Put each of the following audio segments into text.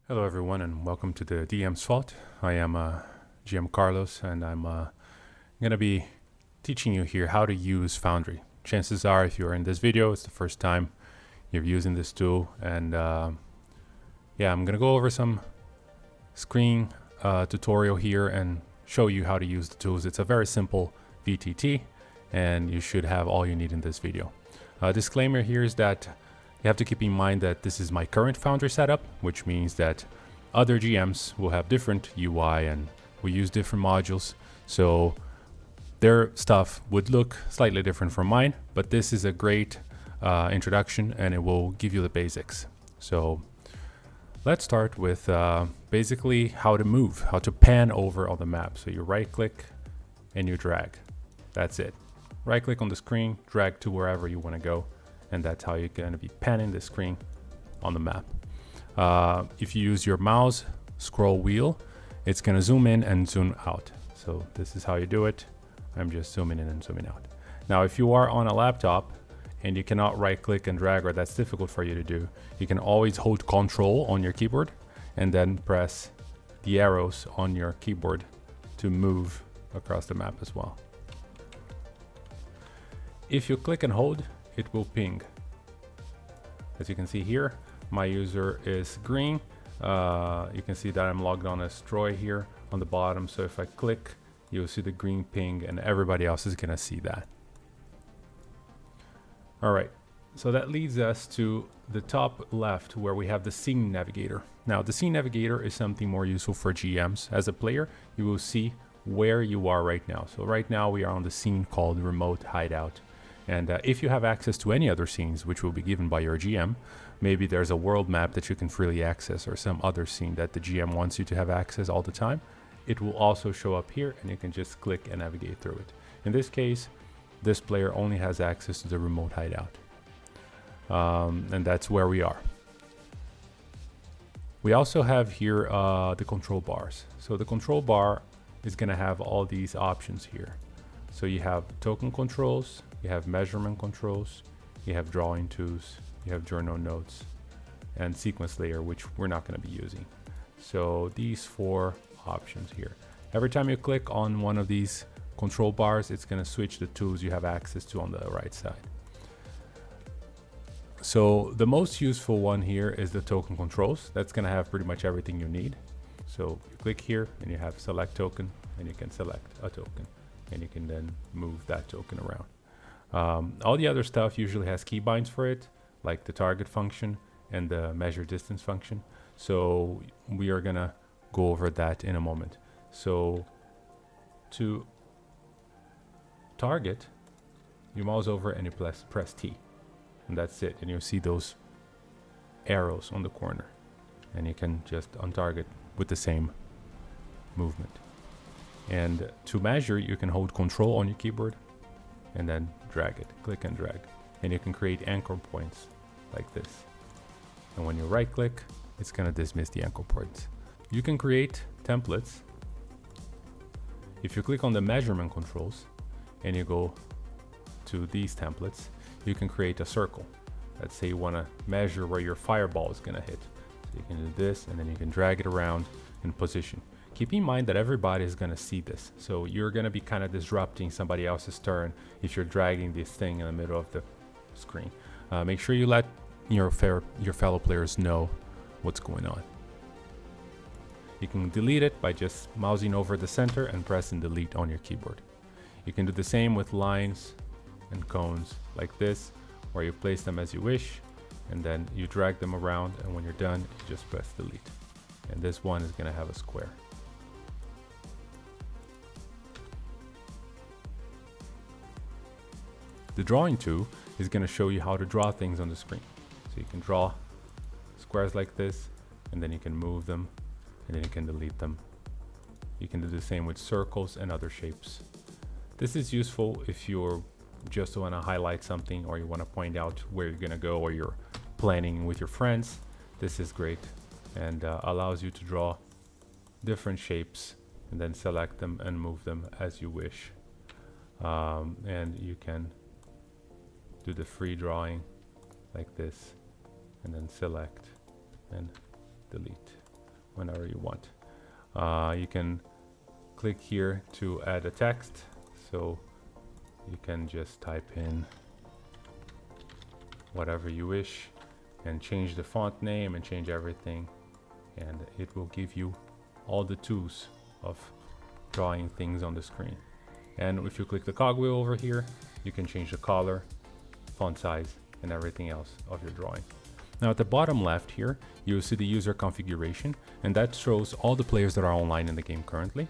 Hello everyone and welcome to the DM's Fault. I am GM Carlos and I'm going to be teaching you here how to use Foundry. Chances are if you're in this video, it's the first time you're using this tool, and yeah, I'm going to go over some screen tutorial here and show you how to use the tools. It's a very simple VTT and you should have all you need in this video. Disclaimer here is that you have to keep in mind that this is my current Foundry setup, which means that other GMs will have different UI and we use different modules. So their stuff would look slightly different from mine, but this is a great introduction and it will give you the basics. So let's start with basically how to move, how to pan over on the map. So you right click and you drag. That's it. Right click on the screen, drag to wherever you want to go. And that's how you're going to be panning the screen on the map. If you use your mouse scroll wheel, it's going to zoom in and zoom out. So this is how you do it. I'm just zooming in and zooming out. Now, if you are on a laptop and you cannot right click and drag, or that's difficult for you to do, you can always hold Control on your keyboard and then press the arrows on your keyboard to move across the map as well. If you click and hold, it will ping. As you can see here, my user is green. You can see that I'm logged on as Troy here on the bottom. So if I click, you'll see the green ping and everybody else is gonna see that. All right, so that leads us to the top left where we have the scene navigator. Now the scene navigator is something more useful for GMs. As a player, you will see where you are right now. So right now we are on the scene called Remote Hideout. And if you have access to any other scenes, which will be given by your GM, maybe there's a world map that you can freely access or some other scene that the GM wants you to have access all the time, it will also show up here and you can just click and navigate through it. In this case, this player only has access to the Remote Hideout. And that's where we are. We also have here the control bars. So the control bar is going to have all these options here. So you have token controls, you have measurement controls, you have drawing tools, you have journal notes, and sequence layer, which we're not going to be using. So these four options here. Every time you click on one of these control bars, it's going to switch the tools you have access to on the right side. So the most useful one here is the token controls. That's going to have pretty much everything you need. So you click here and you have select token and you can select a token. And you can then move that token around. All the other stuff usually has keybinds for it, like the target function and the measure distance function. So we are gonna go over that in a moment. So to target, you mouse over and you press T, and that's it. And you'll see those arrows on the corner, and you can just untarget with the same movement. And to measure, you can hold Control on your keyboard and then drag it, click and drag. And you can create anchor points like this. And when you right click, it's gonna dismiss the anchor points. You can create templates. If you click on the measurement controls and you go to these templates, you can create a circle. Let's say you wanna measure where your fireball is gonna hit. So you can do this and then you can drag it around in position. Keep in mind that everybody is going to see this. So you're going to be kind of disrupting somebody else's turn if you're dragging this thing in the middle of the screen. Make sure you let your fellow players know what's going on. You can delete it by just mousing over the center and pressing delete on your keyboard. You can do the same with lines and cones like this, where you place them as you wish and then you drag them around, and when you're done, you just press delete. And this one is going to have a square. The drawing tool is going to show you how to draw things on the screen. So you can draw squares like this, and then you can move them, and then you can delete them. You can do the same with circles and other shapes. This is useful if you're just want to highlight something, or you want to point out where you're going to go, or you're planning with your friends. This is great and allows you to draw different shapes and then select them and move them as you wish. And you can do the free drawing like this, and then select and delete whenever you want. You can click here to add a text, so you can just type in whatever you wish and change the font name and change everything, and it will give you all the tools of drawing things on the screen. And if you click the cogwheel over here, you can change the color, font size, and everything else of your drawing. Now at the bottom left here, you'll see the user configuration, and that shows all the players that are online in the game currently.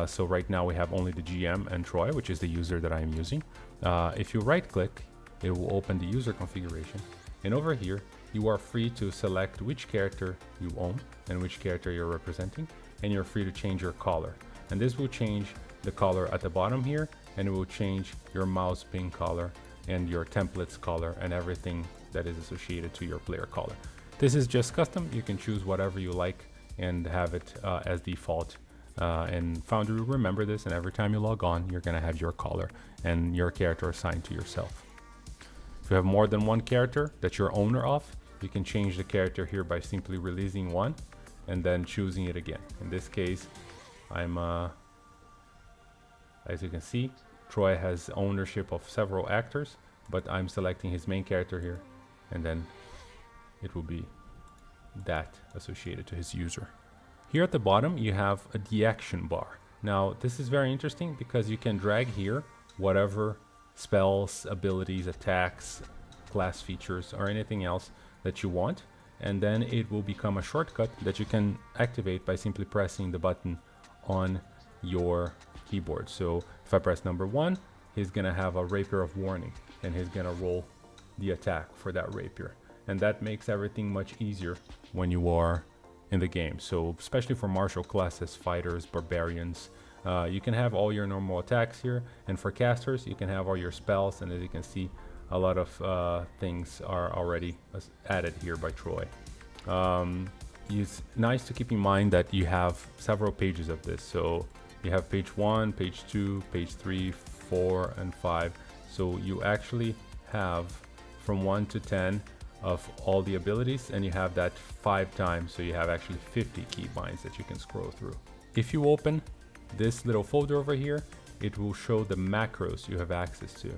So right now we have only the GM and Troy, which is the user that I'm using. If you right click, it will open the user configuration. And over here, you are free to select which character you own and which character you're representing, and you're free to change your color. And this will change the color at the bottom here, and it will change your mouse pin color and your templates color and everything that is associated to your player color. This is just custom. You can choose whatever you like and have it as default. And Foundry will remember this, and every time you log on, you're gonna have your color and your character assigned to yourself. If you have more than one character that you're owner of, you can change the character here by simply releasing one and then choosing it again. In this case, I'm, as you can see, Troy has ownership of several actors, but I'm selecting his main character here, and then it will be that associated to his user. Here at the bottom, you have the action bar. Now, this is very interesting because you can drag here whatever spells, abilities, attacks, class features, or anything else that you want, and then it will become a shortcut that you can activate by simply pressing the button on your keyboard. So if I press number 1, he's gonna have a rapier of warning, and he's gonna roll the attack for that rapier, and that makes everything much easier when you are in the game. So especially for martial classes, fighters, barbarians, you can have all your normal attacks here, and for casters you can have all your spells, and as you can see, a lot of things are already added here by Troy. It's nice to keep in mind that you have several pages of this. So you have page 1, page 2, page 3, 4, and 5. So you actually have from 1 to 10 of all the abilities, and you have that 5 times, so you have actually 50 keybinds that you can scroll through. If you open this little folder over here, it will show the macros you have access to.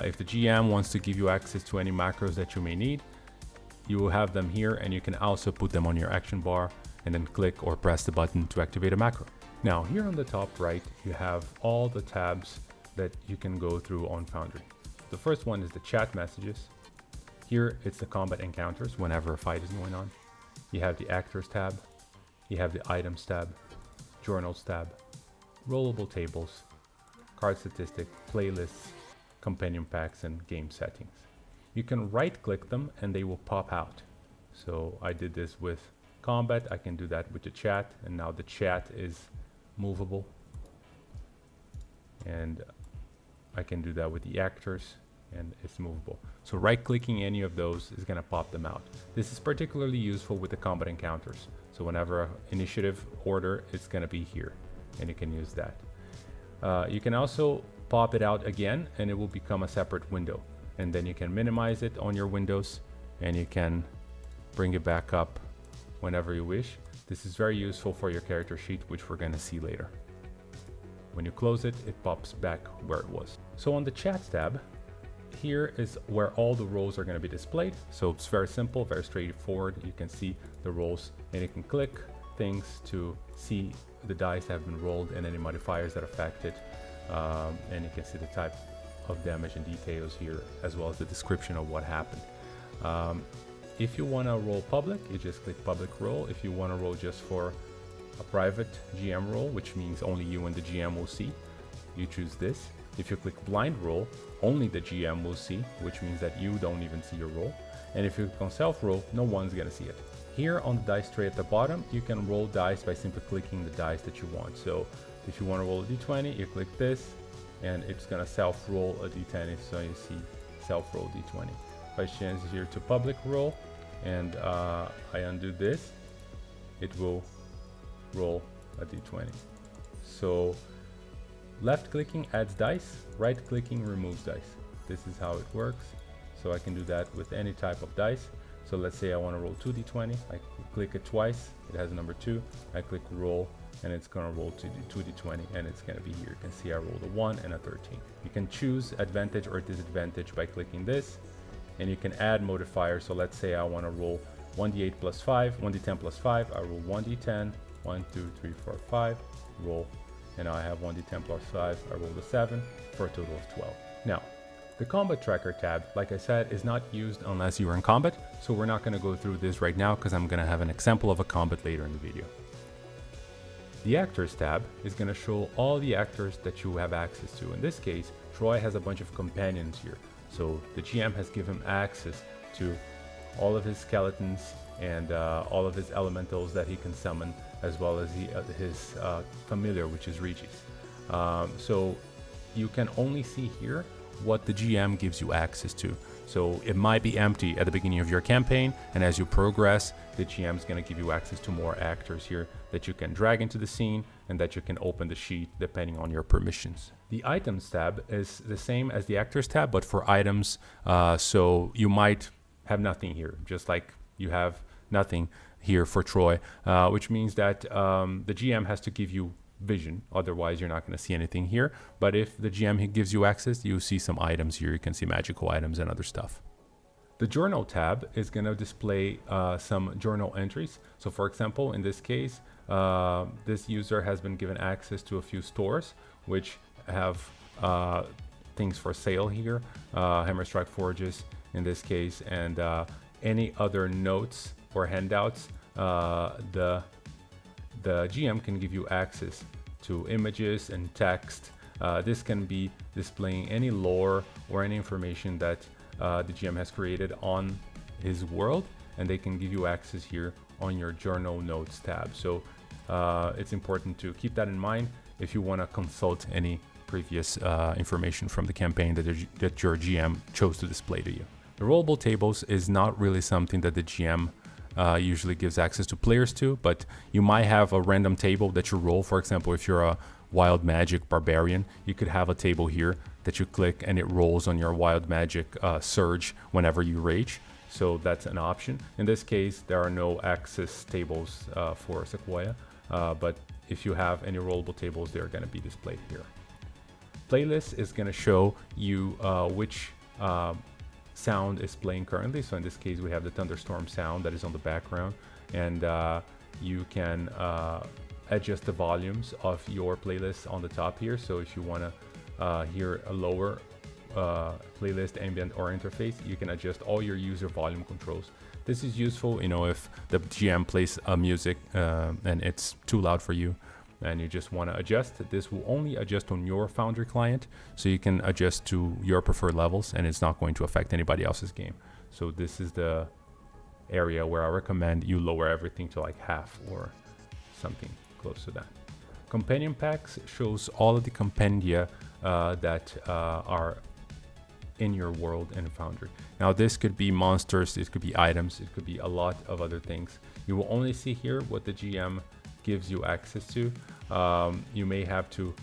If the GM wants to give you access to any macros that you may need, you will have them here, and you can also put them on your action bar and then click or press the button to activate a macro. Now here on the top right, you have all the tabs that you can go through on Foundry. The first one is the chat messages. Here it's the combat encounters whenever a fight is going on. You have the actors tab, you have the items tab, journals tab, rollable tables, card statistic, playlists, companion packs, and game settings. You can right click them and they will pop out. So I did this with combat, I can do that with the chat, and now the chat is movable. And I can do that with the actors, and it's movable. So right clicking any of those is going to pop them out. This is particularly useful with the combat encounters. So whenever initiative order, it's going to be here, and you can use that. You can also pop it out again, and it will become a separate window, and then you can minimize it on your windows, and you can bring it back up whenever you wish. This is very useful for your character sheet, which we're going to see later. When you close it, it pops back where it was. So on the chat tab, here is where all the roles are going to be displayed. So it's very simple, very straightforward. You can see the roles, and you can click things to see the dice that have been rolled and any modifiers that affect it. And you can see the type of damage and details here, as well as the description of what happened. If you want to roll public, you just click public roll. If you want to roll just for a private GM roll, which means only you and the GM will see, you choose this. If you click blind roll, only the GM will see, which means that you don't even see your roll. And if you click on self roll, no one's gonna see it. Here on the dice tray at the bottom, you can roll dice by simply clicking the dice that you want. So if you want to roll a d20, you click this, and it's gonna self roll a d10. So you see self roll d20. If I change here to public roll, and I undo this, it will roll a d20. So Left clicking adds dice, right clicking removes dice. This is how it works. So I can do that with any type of dice. So let's say I want to roll 2d20, I click it twice, it has number 2, I click roll, and it's going to roll 2d20, and it's going to be here. You can see I rolled a 1 and a 13. You can choose advantage or disadvantage by clicking this, and you can add modifiers. So let's say I want to roll 1d8 plus 5, 1d10 plus 5, I roll 1d10, 1, 2, 3, 4, 5, roll, and now I have 1d10 plus 5, I rolled a 7, for a total of 12. Now, the combat tracker tab, like I said, is not used unless you are in combat, so we're not going to go through this right now because I'm going to have an example of a combat later in the video. The actors tab is going to show all the actors that you have access to. In this case, Troy has a bunch of companions here, so the GM has given him access to all of his skeletons and all of his elementals that he can summon, as well as his familiar, which is Regis. So you can only see here what the GM gives you access to. So it might be empty at the beginning of your campaign, and as you progress, the GM is going to give you access to more actors here that you can drag into the scene and that you can open the sheet depending on your permissions. The items tab is the same as the actors tab, but for items. So you might have nothing here, just like you have nothing here for Troy, which means that the GM has to give you vision, otherwise you're not going to see anything here. But if the GM gives you access, you see some items here. You can see magical items and other stuff. The journal tab is going to display some journal entries. So for example, in this case, this user has been given access to a few stores which have things for sale here, Hammer Strike Forges in this case, and any other notes or handouts. The GM can give you access to images and text. This can be displaying any lore or any information that the GM has created on his world, and they can give you access here on your journal notes tab. So it's important to keep that in mind if you want to consult any previous information from the campaign that your GM chose to display to you. The rollable tables is not really something that the GM usually gives access to players to, but you might have a random table that you roll. For example, if you're a wild magic barbarian, you could have a table here that you click and it rolls on your wild magic surge whenever you rage. So that's an option. In this case, there are no access tables for Sequoia, but if you have any rollable tables, they're going to be displayed here. Playlist is going to show you which sound is playing currently. So in this case, we have the thunderstorm sound that is on the background, and you can adjust the volumes of your playlist on the top here. So if you want to hear a lower playlist, ambient, or interface, you can adjust all your user volume controls. This is useful, you know, if the GM plays music and it's too loud for you and you just want to adjust. This will only adjust on your Foundry client, so you can adjust to your preferred levels and it's not going to affect anybody else's game. So this is the area where I recommend you lower everything to like half or something close to that. Companion packs shows all of the compendia that are in your world in Foundry. Now this could be monsters, this could be items, it could be a lot of other things. You will only see here what the GM gives you access to. You may have to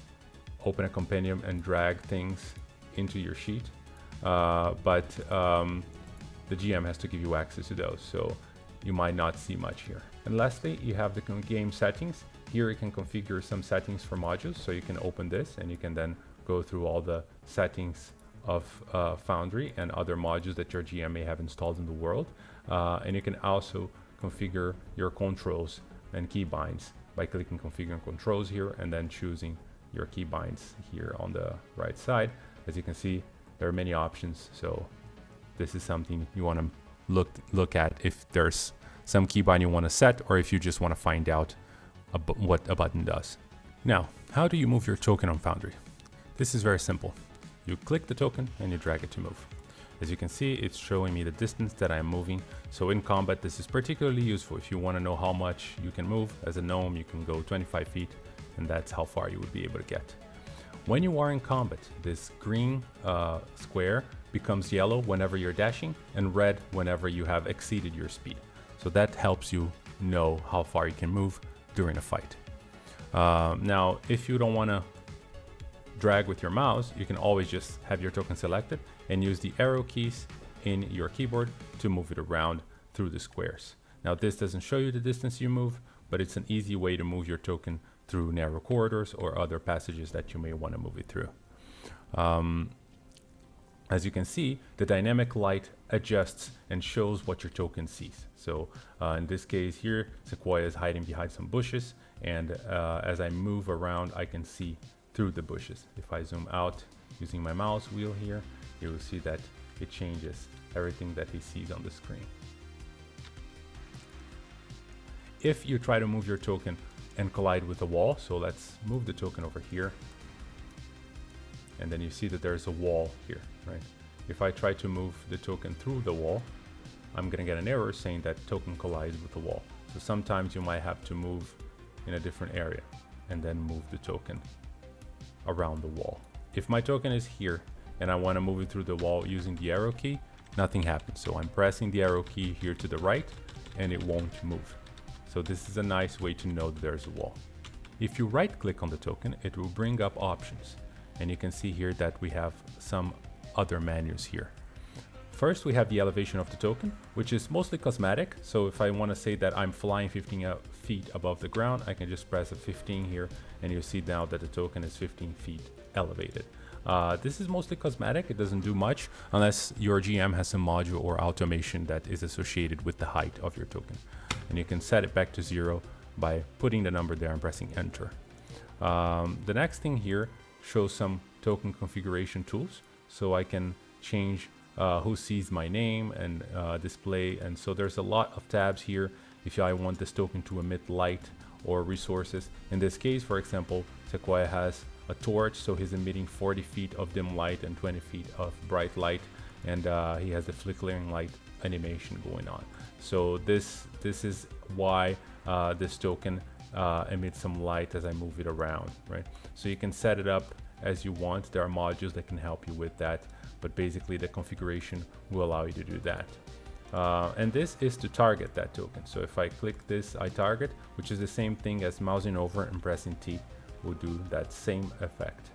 open a compendium and drag things into your sheet, but the GM has to give you access to those, so you might not see much here. And lastly, you have the game settings. Here you can configure some settings for modules, so you can open this and you can then go through all the settings of Foundry and other modules that your GM may have installed in the world. And you can also configure your controls and keybinds by clicking configure controls here and then choosing your keybinds here on the right side. As you can see, there are many options, so this is something you want to look at if there's some keybind you want to set, or if you just want to find out what a button does. Now, how do you move your token on Foundry? This is very simple. You click the token and you drag it to move. As you can see, it's showing me the distance that I'm moving. So in combat, this is particularly useful if you want to know how much you can move. As a gnome, you can go 25 feet, and that's how far you would be able to get. When you are in combat, this green square becomes yellow whenever you're dashing and red whenever you have exceeded your speed. So that helps you know how far you can move during a fight. Now, if you don't want to drag with your mouse, you can always just have your token selected and use the arrow keys in your keyboard to move it around through the squares. Now this doesn't show you the distance you move, but it's an easy way to move your token through narrow corridors or other passages that you may want to move it through. As you can see, the dynamic light adjusts and shows what your token sees. So in this case here, Sequoia is hiding behind some bushes, and as I move around, I can see through the bushes. If I zoom out using my mouse wheel here, you will see that it changes everything that he sees on the screen. If you try to move your token and collide with a wall, so let's move the token over here, and then you see that there's a wall here, right? If I try to move the token through the wall, I'm gonna get an error saying that token collides with the wall. So sometimes you might have to move in a different area and then move the token around the wall. If my token is here and I wanna move it through the wall using the arrow key, nothing happens. So I'm pressing the arrow key here to the right and it won't move. So this is a nice way to know that there's a wall. If you right click on the token, it will bring up options. And you can see here that we have some other menus here. First, we have the elevation of the token, which is mostly cosmetic. So if I want to say that I'm flying 15 feet above the ground, I can just press a 15 here, and you see now that the token is 15 feet elevated. This is mostly cosmetic. It doesn't do much unless your GM has some module or automation that is associated with the height of your token. And you can set it back to 0 by putting the number there and pressing enter. The next thing here shows some token configuration tools, so I can change who sees my name and display, and so there's a lot of tabs here if I want this token to emit light or resources. In this case, for example, Sequoia has a torch, so he's emitting 40 feet of dim light and 20 feet of bright light, and he has the flickering light animation going on. So this is why this token emit some light as I move it around, right? So you can set it up as you want. There are modules that can help you with that, but basically the configuration will allow you to do that. And this is to target that token. So if I click this, I target, which is the same thing as mousing over and pressing T will do that same effect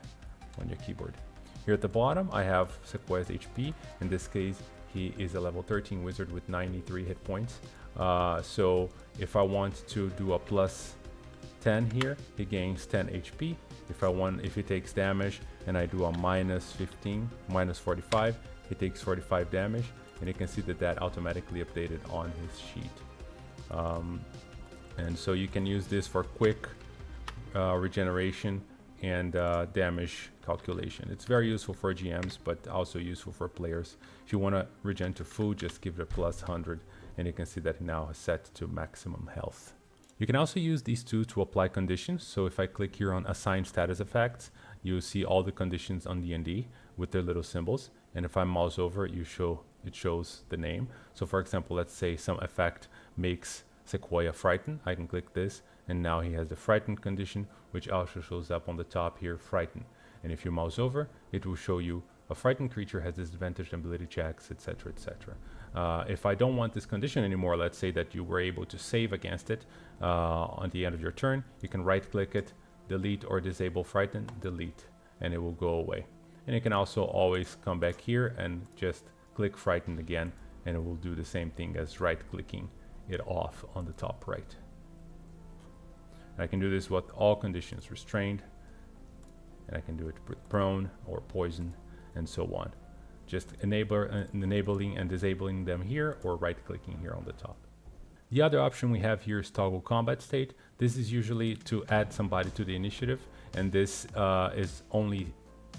on your keyboard. Here at the bottom, I have Sequoia's HP. In this case, he is a level 13 wizard with 93 hit points. So if I want to do a plus 10 here, he gains 10 HP. If he takes damage and I do a minus 15, minus 45, he takes 45 damage, and you can see that automatically updated on his sheet. And so you can use this for quick regeneration and damage calculation. It's very useful for GMs, but also useful for players. If you want to regen to food, just give it a plus 100, and you can see that now is set to maximum health. You can also use these two to apply conditions. So if I click here on assign status effects, you see all the conditions on D&D with their little symbols. And if I mouse over, it shows the name. So for example, let's say some effect makes Sequoia frightened. I can click this, and now he has the frightened condition, which also shows up on the top here, frightened. And if you mouse over, it will show you a frightened creature has disadvantaged ability checks, etc., etc. If I don't want this condition anymore, let's say that you were able to save against it on the end of your turn, you can right click it, delete or disable frighten, delete, and it will go away. And you can also always come back here and just click frighten again, and it will do the same thing as right clicking it off on the top right. And I can do this with all conditions, restrained, and I can do it with prone or poison and so on. Just enabling and disabling them here, or right clicking here on the top. The other option we have here is toggle combat state. This is usually to add somebody to the initiative, and this is only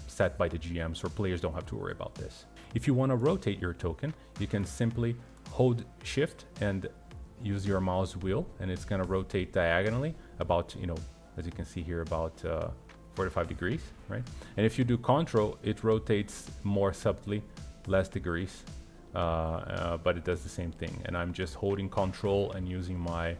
set by the GM, so players don't have to worry about this. If you want to rotate your token, you can simply hold shift and use your mouse wheel, and it's going to rotate diagonally about, as you can see here, about 45 degrees, right? And if you do control, it rotates more subtly, less degrees, but it does the same thing. And I'm just holding control and using my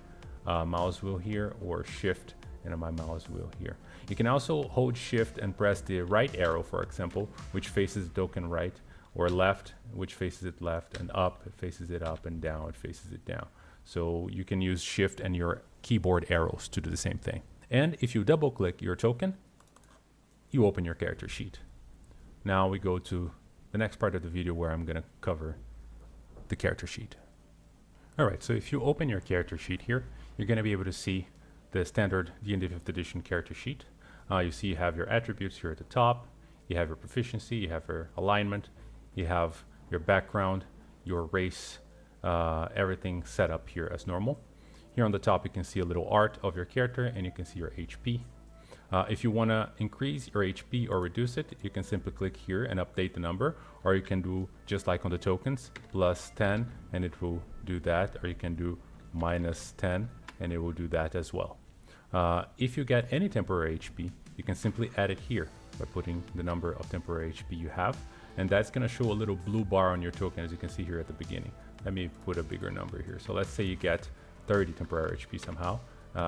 mouse wheel here, or shift and my mouse wheel here. You can also hold shift and press the right arrow, for example, which faces the token right, or left, which faces it left, and up, it faces it up, and down, it faces it down. So you can use shift and your keyboard arrows to do the same thing. And if you double click your token, you open your character sheet. Now we go to the next part of the video where I'm going to cover the character sheet. Alright, so if you open your character sheet here, you're going to be able to see the standard D&D 5th edition character sheet. You see you have your attributes here at the top, you have your proficiency, you have your alignment, you have your background, your race, everything set up here as normal. Here on the top you can see a little art of your character and you can see your HP. If you want to increase your HP or reduce it, you can simply click here and update the number, or you can do just like on the tokens, plus 10 and it will do that, or you can do minus 10 and it will do that as well. If you get any temporary HP, you can simply add it here by putting the number of temporary HP you have, and that's going to show a little blue bar on your token, as you can see here at the beginning. Let me put a bigger number here. So let's say you get 30 temporary HP somehow.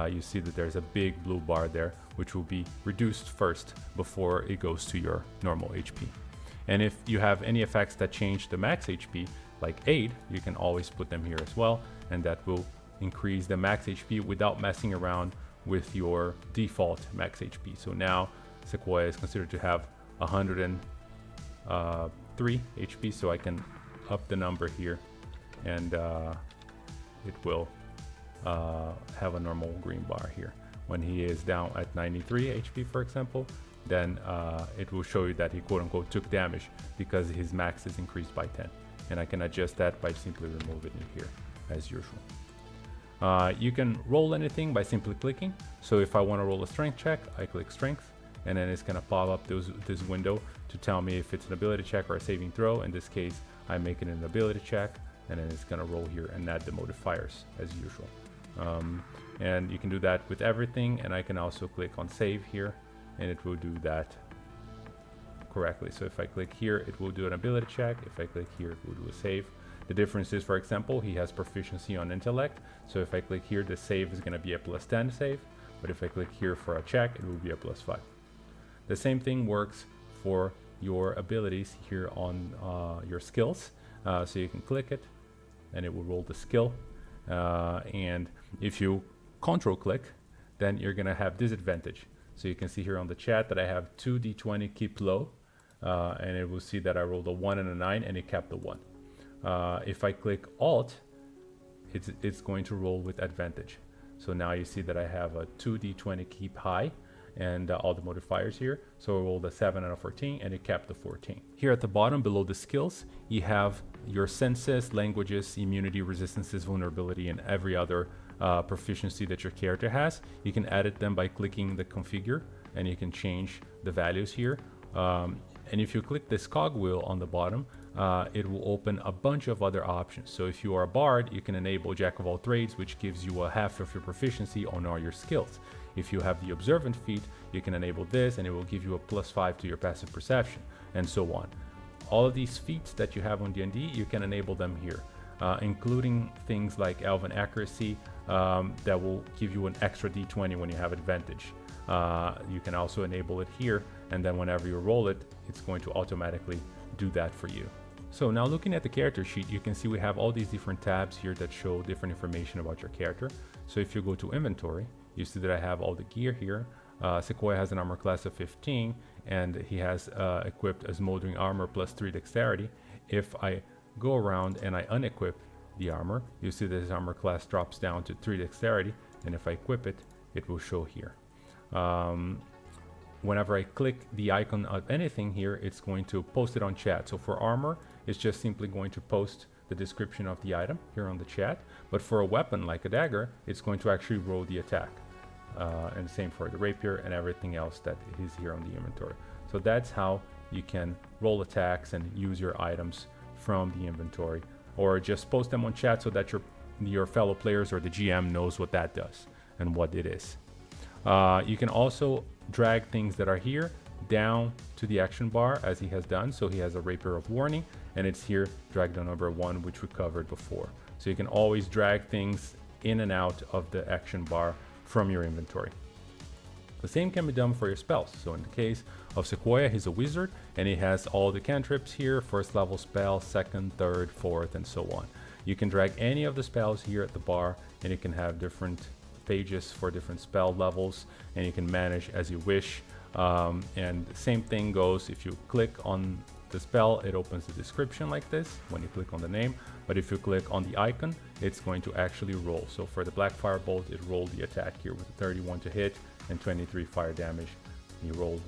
You see that there's a big blue bar there, which will be reduced first before it goes to your normal HP. And if you have any effects that change the max HP, like aid, you can always put them here as well, and that will increase the max HP without messing around with your default max HP. So now Sequoia is considered to have 103 HP, so I can up the number here, and it will have a normal green bar here. When he is down at 93 HP, for example, then it will show you that he quote-unquote took damage because his max is increased by 10. And I can adjust that by simply removing it here as usual. You can roll anything by simply clicking. So if I want to roll a strength check, I click strength, and then it's going to pop up this window to tell me if it's an ability check or a saving throw. In this case, I'm making an ability check, and then it's going to roll here and add the modifiers as usual. And you can do that with everything, and I can also click on save here, and it will do that correctly. So if I click here, it will do an ability check. If I click here, it will do a save. The difference is, for example, he has proficiency on intellect, so if I click here, the save is going to be a plus 10 save, but if I click here for a check, it will be a plus 5. The same thing works for your abilities here on your skills. So you can click it and it will roll the skill, and if you control click, then you're going to have disadvantage. So you can see here on the chat that I have 2d20 keep low, and it will see that I rolled a 1 and a 9 and it kept the 1. If I click Alt, it's going to roll with advantage. So now you see that I have a 2d20 keep high and all the modifiers here. So I rolled a 7 and a 14 and it kept the 14. Here at the bottom below the skills, you have your senses, languages, immunity, resistances, vulnerability, and every other proficiency that your character has. You can edit them by clicking the configure, and you can change the values here. And if you click this cogwheel on the bottom, it will open a bunch of other options. So if you are a bard, you can enable Jack of all trades, which gives you a half of your proficiency on all your skills. If you have the observant feat, you can enable this and it will give you a +5 to your passive perception, and so on. All of these feats that you have on D&D, you can enable them here, including things like Elven accuracy that will give you an extra d20 when you have advantage. You can also enable it here, and then whenever you roll it, it's going to automatically do that for you. So now looking at the character sheet, you can see we have all these different tabs here that show different information about your character. So if you go to inventory, you see that I have all the gear here. Sequoia has an armor class of 15, and he has equipped a smoldering armor +3 dexterity. If I go around and I unequip the armor, you see that his armor class drops down to 3 dexterity, and if I equip it, it will show here. Whenever I click the icon of anything here, it's going to post it on chat. So for armor, it's just simply going to post the description of the item here on the chat. But for a weapon like a dagger, it's going to actually roll the attack. And same for the rapier and everything else that is here on the inventory. So that's how you can roll attacks and use your items from the inventory, or just post them on chat so that your fellow players or the GM knows what that does and what it is. You can also drag things that are here down to the action bar, as he has done. So he has a rapier of warning, and it's here dragged on number 1, which we covered before. So you can always drag things in and out of the action bar from your inventory. The same can be done for your spells. So in the case of Sequoia, he's a wizard, and he has all the cantrips here, 1st level spell, 2nd, 3rd, 4th, and so on. You can drag any of the spells here at the bar, and you can have different pages for different spell levels, and you can manage as you wish. And the same thing goes if you click on the spell, it opens the description like this when you click on the name. But if you click on the icon, it's going to actually roll. So for the Black Firebolt, it rolled the attack here with a 31 to hit and 23 fire damage. He rolled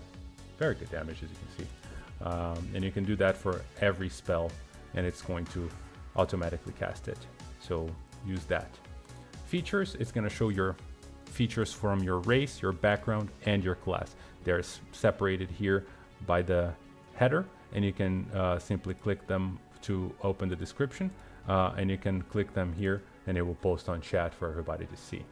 very good damage, as you can see. And you can do that for every spell, and it's going to automatically cast it. So use that. Features, it's going to show your features from your race, your background, and your class. They're separated here by the header, and you can simply click them to open the description, and you can click them here and it will post on chat for everybody to see.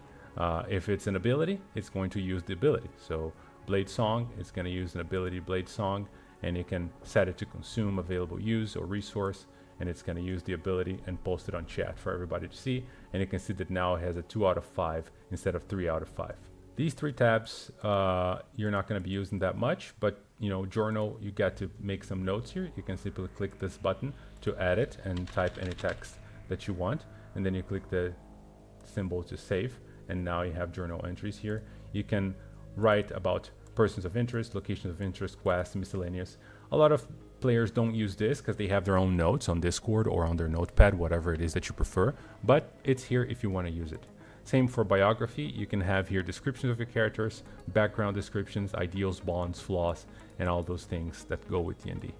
If it's an ability, it's going to use the ability. So Blade Song, it's going to use an ability Blade Song, and you can set it to consume available use or resource, and it's going to use the ability and post it on chat for everybody to see. And you can see that now it has a 2 out of 5 instead of 3 out of 5. These 3 tabs, you're not going to be using that much, but journal, you got to make some notes here. You can simply click this button to add it and type any text that you want, and then you click the symbol to save, and now you have journal entries here. You can write about persons of interest, locations of interest, quests, miscellaneous. A lot of players don't use this because they have their own notes on Discord or on their notepad, whatever it is that you prefer, but it's here if you want to use it. Same for biography. You can have here descriptions of your characters, background descriptions, ideals, bonds, flaws, and all those things that go with D&D.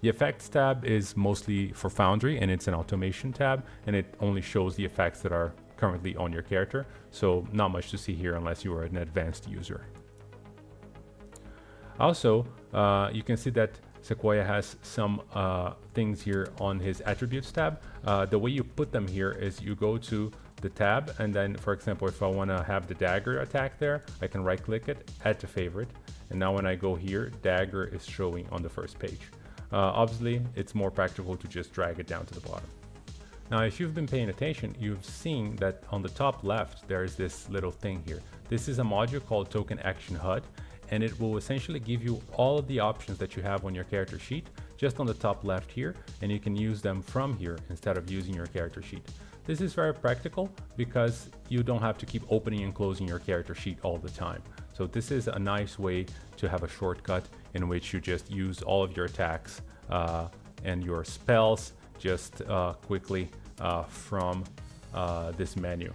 The effects tab is mostly for Foundry, and it's an automation tab, and it only shows the effects that are currently on your character. So not much to see here unless you are an advanced user. Also, you can see that Sequoia has some things here on his attributes tab. The way you put them here is you go to the tab, and then, for example, if I want to have the dagger attack there, I can right click it, add to favorite, and now when I go here, dagger is showing on the first page. Obviously, it's more practical to just drag it down to the bottom. Now, if you've been paying attention, you've seen that on the top left, there is this little thing here. This is a module called Token Action HUD, and it will essentially give you all of the options that you have on your character sheet just on the top left here, and you can use them from here instead of using your character sheet. This is very practical because you don't have to keep opening and closing your character sheet all the time. So this is a nice way to have a shortcut in which you just use all of your attacks and your spells just quickly from this menu.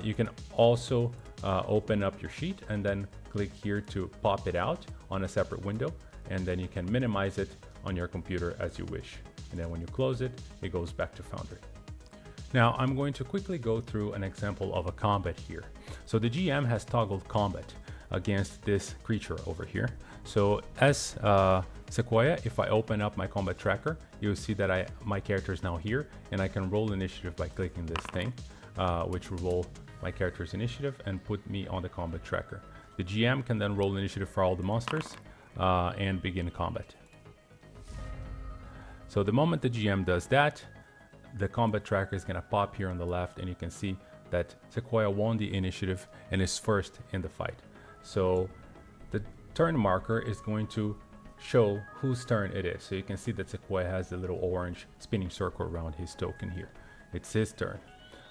You can also open up your sheet and then click here to pop it out on a separate window, and then you can minimize it on your computer as you wish. And then when you close it, it goes back to Foundry. Now I'm going to quickly go through an example of a combat here. So the GM has toggled combat against this creature over here. So as Sequoia, if I open up my combat tracker, you'll see that my character is now here, and I can roll initiative by clicking this thing, which will roll my character's initiative and put me on the combat tracker. The GM can then roll initiative for all the monsters and begin combat. So the moment the GM does that, the combat tracker is going to pop here on the left, and you can see that Sequoia won the initiative and is first in the fight. So the turn marker is going to show whose turn it is. So you can see that Sequoia has the little orange spinning circle around his token here. It's his turn.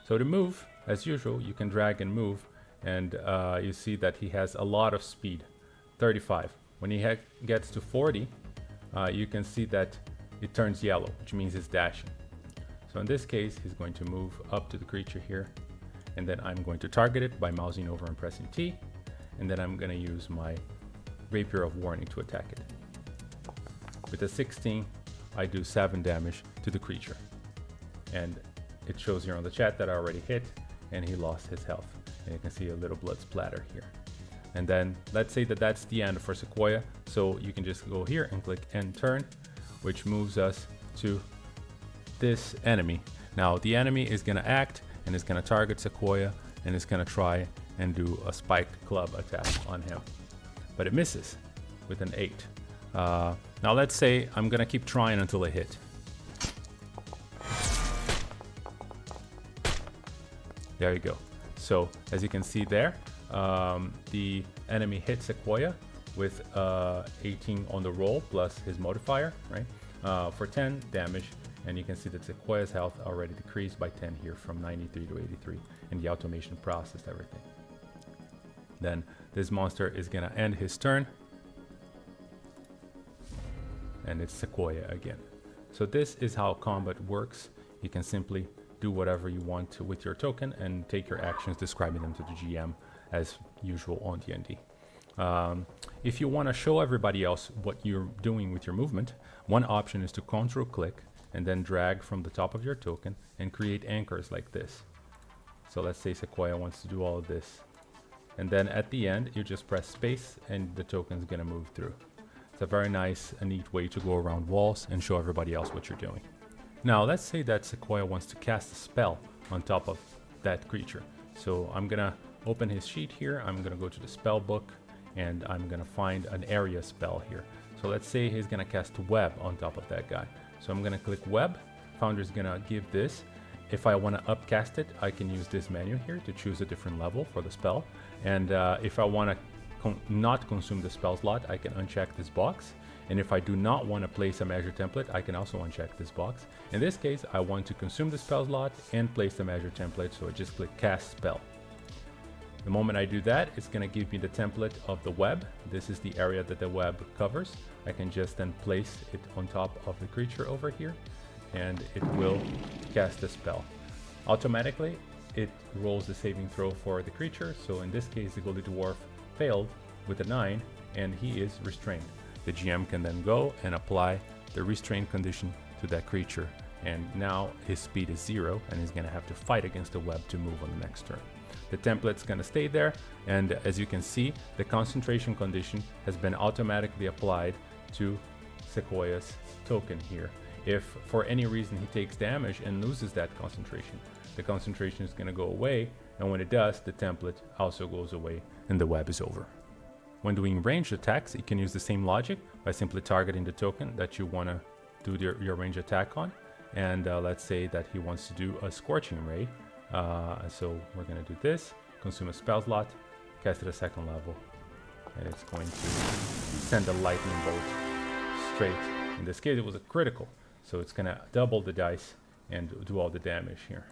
So to move, as usual, you can drag and move, and you see that he has a lot of speed, 35. When he gets to 40, you can see that it turns yellow, which means it's dashing. So in this case, he's going to move up to the creature here, and then I'm going to target it by mousing over and pressing T, and then I'm going to use my Rapier of Warning to attack it. With a 16, I do 7 damage to the creature. And it shows here on the chat that I already hit, and he lost his health. And you can see a little blood splatter here. And then let's say that that's the end for Sequoia. So you can just go here and click End Turn, which moves us to this enemy. Now the enemy is going to act and is going to target Sequoia, and is going to try and do a spiked club attack on him. But it misses with an 8. Now let's say I'm going to keep trying until I hit. There you go. So as you can see there, the enemy hit Sequoia with 18 on the roll plus his modifier, right, for 10 damage. And you can see that Sequoia's health already decreased by 10 here from 93 to 83, and the automation processed everything. Then this monster is gonna end his turn, and it's Sequoia again. So this is how combat works. You can simply do whatever you want with your token and take your actions, describing them to the GM as usual on D&D. If you want to show everybody else what you're doing with your movement, one option is to control click and then drag from the top of your token and create anchors like this. So let's say Sequoia wants to do all of this. And then at the end, you just press space and the token is going to move through. It's a very nice, a neat way to go around walls and show everybody else what you're doing. Now, let's say that Sequoia wants to cast a spell on top of that creature. So I'm going to open his sheet here. I'm going to go to the spell book and I'm going to find an area spell here. So let's say he's going to cast web on top of that guy. So I'm going to click web. Foundry is going to give this. If I want to upcast it, I can use this menu here to choose a different level for the spell. And if I want to not consume the spell slot, I can uncheck this box. And if I do not want to place a measure template, I can also uncheck this box. In this case, I want to consume the spell slot and place the measure template, so I just click cast spell. The moment I do that, it's going to give me the template of the web. This is the area that the web covers. I can just then place it on top of the creature over here, and it will cast the spell. Automatically, it rolls the saving throw for the creature. So in this case, the Goldie Dwarf failed with a 9, and he is restrained. The GM can then go and apply the restraint condition to that creature, and now his speed is 0, and he's going to have to fight against the web to move on the next turn. The template's going to stay there, and as you can see, the concentration condition has been automatically applied to Sequoia's token here. If for any reason he takes damage and loses that concentration, the concentration is going to go away, and when it does, the template also goes away and the web is over. When doing ranged attacks, you can use the same logic by simply targeting the token that you want to do your range attack on. And let's say that he wants to do a Scorching Ray. So we're going to do this, consume a spell slot, cast it at 2nd level, and it's going to send a lightning bolt straight. In this case, it was a critical, so it's going to double the dice and do all the damage here.